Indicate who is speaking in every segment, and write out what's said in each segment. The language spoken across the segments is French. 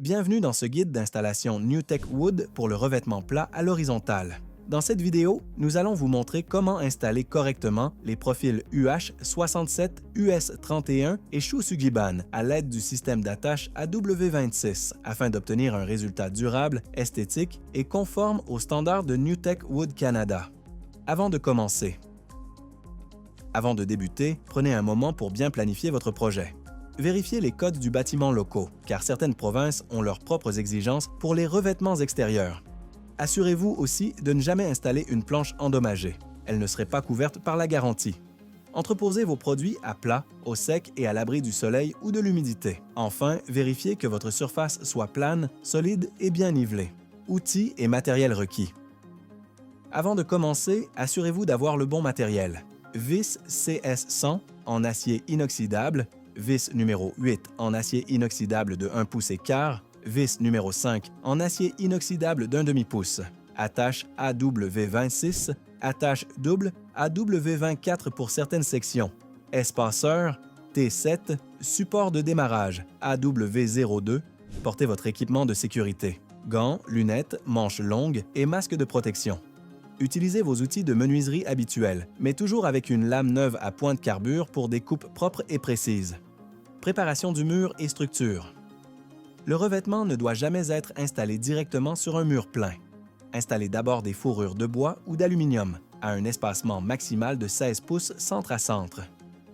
Speaker 1: Bienvenue dans ce guide d'installation NewTek Wood pour le revêtement plat à l'horizontale. Dans cette vidéo, nous allons vous montrer comment installer correctement les profils UH67, US31 et Shusugiban à l'aide du système d'attache AW26 afin d'obtenir un résultat durable, esthétique et conforme aux standards de NewTek Wood Canada. Avant de débuter, prenez un moment pour bien planifier votre projet. Vérifiez les codes du bâtiment locaux, car certaines provinces ont leurs propres exigences pour les revêtements extérieurs. Assurez-vous aussi de ne jamais installer une planche endommagée. Elle ne serait pas couverte par la garantie. Entreposez vos produits à plat, au sec et à l'abri du soleil ou de l'humidité. Enfin, vérifiez que votre surface soit plane, solide et bien nivelée. Outils et matériel requis. Avant de commencer, assurez-vous d'avoir le bon matériel. Vis CS100 en acier inoxydable, vis numéro 8 en acier inoxydable de 1 pouce et quart, vis numéro 5 en acier inoxydable d'1 demi-pouce, attache AW26, attache double AW24 pour certaines sections, espaceur T7, support de démarrage AW02, portez votre équipement de sécurité, gants, lunettes, manches longues et masque de protection. Utilisez vos outils de menuiserie habituels, mais toujours avec une lame neuve à pointe carbure pour des coupes propres et précises. Préparation du mur et structure. Le revêtement ne doit jamais être installé directement sur un mur plein. Installez d'abord des fourrures de bois ou d'aluminium, à un espacement maximal de 16 pouces centre à centre.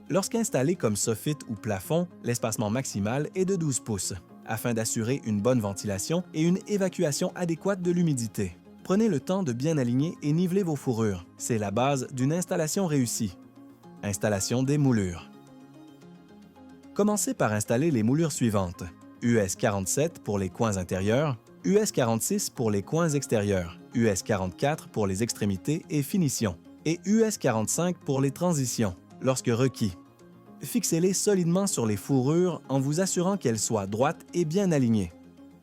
Speaker 1: Lorsqu'installé comme soffit ou plafond, l'espacement maximal est de 12 pouces, afin d'assurer une bonne ventilation et une évacuation adéquate de l'humidité. Prenez le temps de bien aligner et niveler vos fourrures. C'est la base d'une installation réussie. Installation des moulures. Commencez par installer les moulures suivantes. US47 pour les coins intérieurs, US46 pour les coins extérieurs, US44 pour les extrémités et finitions, et US45 pour les transitions, lorsque requis. Fixez-les solidement sur les fourrures en vous assurant qu'elles soient droites et bien alignées.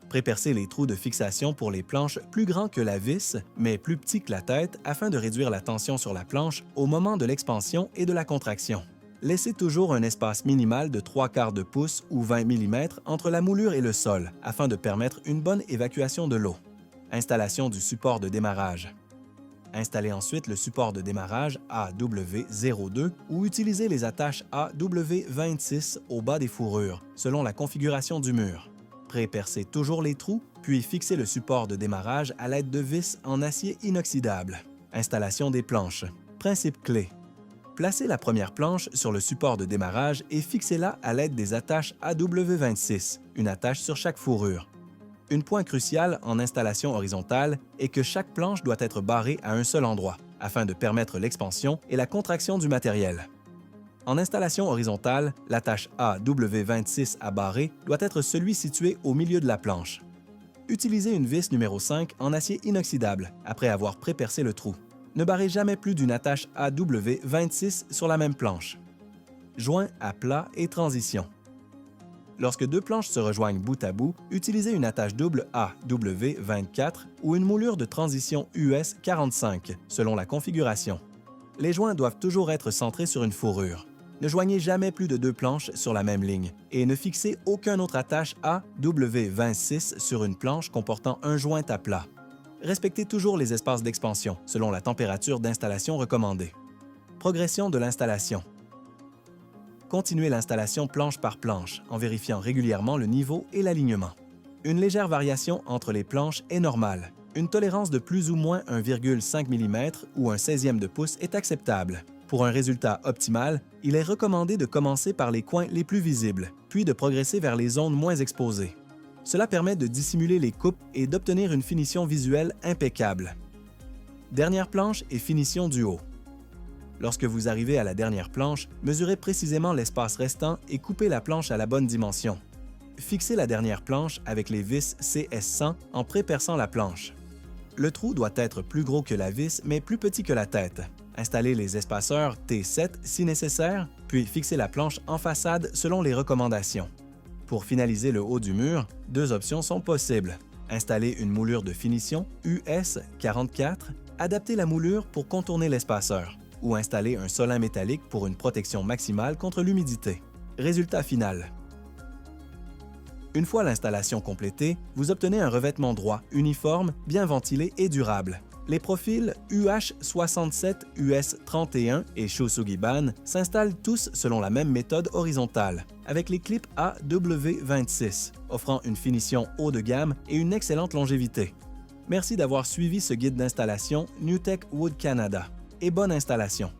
Speaker 1: Prépercez les trous de fixation pour les planches plus grands que la vis, mais plus petits que la tête afin de réduire la tension sur la planche au moment de l'expansion et de la contraction. Laissez toujours un espace minimal de 3/4 de pouce ou 20 mm entre la moulure et le sol afin de permettre une bonne évacuation de l'eau. Installation du support de démarrage. Installez ensuite le support de démarrage AW02 ou utilisez les attaches AW26 au bas des fourrures, selon la configuration du mur. Prépercez toujours les trous, puis fixez le support de démarrage à l'aide de vis en acier inoxydable. Installation des planches. Principe clé. Placez la première planche sur le support de démarrage et fixez-la à l'aide des attaches AW26, une attache sur chaque fourrure. Un point crucial en installation horizontale est que chaque planche doit être barrée à un seul endroit, afin de permettre l'expansion et la contraction du matériel. En installation horizontale, l'attache AW26 à barrer doit être celui situé au milieu de la planche. Utilisez une vis numéro 5 en acier inoxydable après avoir prépercé le trou. Ne barrez jamais plus d'une attache AW26 sur la même planche. Joints à plat et transition. Lorsque deux planches se rejoignent bout à bout, utilisez une attache double AW24 ou une moulure de transition US45, selon la configuration. Les joints doivent toujours être centrés sur une fourrure. Ne joignez jamais plus de deux planches sur la même ligne et ne fixez aucun autre attache AW26 sur une planche comportant un joint à plat. Respectez toujours les espaces d'expansion selon la température d'installation recommandée. Progression de l'installation. Continuez l'installation planche par planche en vérifiant régulièrement le niveau et l'alignement. Une légère variation entre les planches est normale. Une tolérance de plus ou moins 1,5 mm ou un 16e de pouce est acceptable. Pour un résultat optimal, il est recommandé de commencer par les coins les plus visibles, puis de progresser vers les zones moins exposées. Cela permet de dissimuler les coupes et d'obtenir une finition visuelle impeccable. Dernière planche et finition du haut. Lorsque vous arrivez à la dernière planche, mesurez précisément l'espace restant et coupez la planche à la bonne dimension. Fixez la dernière planche avec les vis CS100 en préperçant la planche. Le trou doit être plus gros que la vis, mais plus petit que la tête. Installez les espaceurs T7 si nécessaire, puis fixez la planche en façade selon les recommandations. Pour finaliser le haut du mur, deux options sont possibles. Installer une moulure de finition US44, adapter la moulure pour contourner l'espaceur, ou installer un solin métallique pour une protection maximale contre l'humidité. Résultat final. Une fois l'installation complétée, vous obtenez un revêtement droit, uniforme, bien ventilé et durable. Les profils UH67, US31 et Shosugiban s'installent tous selon la même méthode horizontale, avec les clips AW26, offrant une finition haut de gamme et une excellente longévité. Merci d'avoir suivi ce guide d'installation NewTek Wood Canada et bonne installation!